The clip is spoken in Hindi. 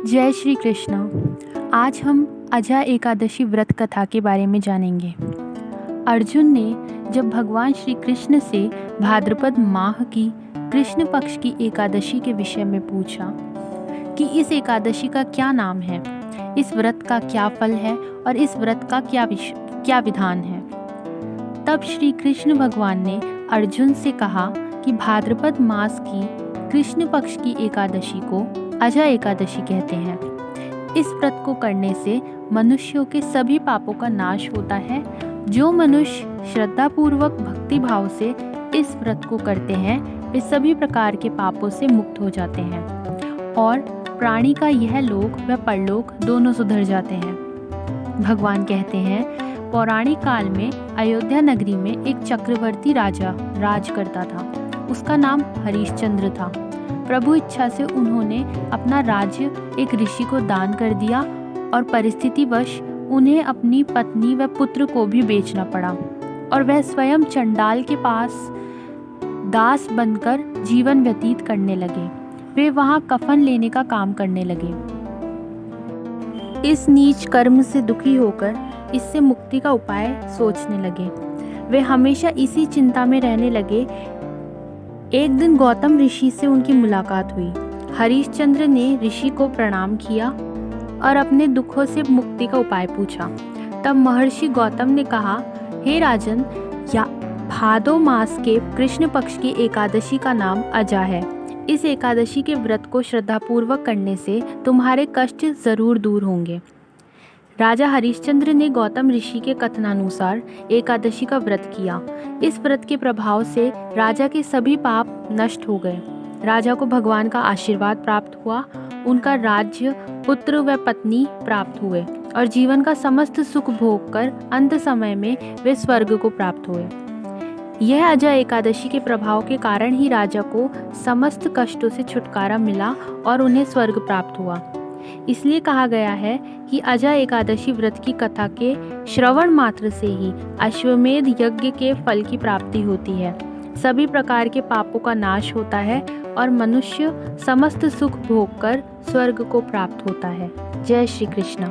जय श्री कृष्ण। आज हम अजय एकादशी व्रत कथा के बारे में जानेंगे। अर्जुन ने जब भगवान श्री कृष्ण से भाद्रपद माह की कृष्ण पक्ष की एकादशी के विषय में पूछा कि इस एकादशी का क्या नाम है, इस व्रत का क्या फल है और इस व्रत का क्या विधान है, तब श्री कृष्ण भगवान ने अर्जुन से कहा कि भाद्रपद मास की कृष्ण पक्ष की एकादशी को अजय एकादशी कहते हैं। इस व्रत को करने से मनुष्यों के सभी पापों का नाश होता है। जो मनुष्य श्रद्धापूर्वक भक्ति भाव से इस व्रत को करते हैं वे सभी प्रकार के पापों से मुक्त हो जाते हैं और प्राणी का यह लोक व परलोक दोनों सुधर जाते हैं। भगवान कहते हैं, पौराणिक काल में अयोध्या नगरी में एक चक्रवर्ती राजा राज करता था। उसका नाम हरिश्चंद्र था। प्रभु इच्छा से उन्होंने अपना राज्य एक ऋषि को दान कर दिया और परिस्थितिवश उन्हें अपनी पत्नी व पुत्र को भी बेचना पड़ा और वह स्वयं चंडाल के पास दास बनकर जीवन व्यतीत करने लगे। वे वहां कफन लेने का काम करने लगे। इस नीच कर्म से दुखी होकर इससे मुक्ति का उपाय सोचने लगे। वे हमेशा इसी चिंता में रहने लगे। एक दिन गौतम ऋषि से उनकी मुलाकात हुई। हरिश्चंद्र ने ऋषि को प्रणाम किया और अपने दुखों से मुक्ति का उपाय पूछा। तब महर्षि गौतम ने कहा, हे राजन, या भादो मास के कृष्ण पक्ष की एकादशी का नाम अजा है। इस एकादशी के व्रत को श्रद्धापूर्वक करने से तुम्हारे कष्ट जरूर दूर होंगे। राजा हरिश्चंद्र ने गौतम ऋषि के कथनानुसार एकादशी का व्रत किया। इस व्रत के प्रभाव से राजा के सभी पाप नष्ट हो गए। राजा को भगवान का आशीर्वाद प्राप्त हुआ। उनका राज्य, पुत्र व पत्नी प्राप्त हुए और जीवन का समस्त सुख भोग कर अंत समय में वे स्वर्ग को प्राप्त हुए। यह अजय एकादशी के प्रभाव के कारण ही राजा को समस्त कष्टों से छुटकारा मिला और उन्हें स्वर्ग प्राप्त हुआ। इसलिए कहा गया है कि अजय एकादशी व्रत की कथा के श्रवण मात्र से ही अश्वमेध यज्ञ के फल की प्राप्ति होती है। सभी प्रकार के पापों का नाश होता है और मनुष्य समस्त सुख भोग कर स्वर्ग को प्राप्त होता है। जय श्री कृष्ण।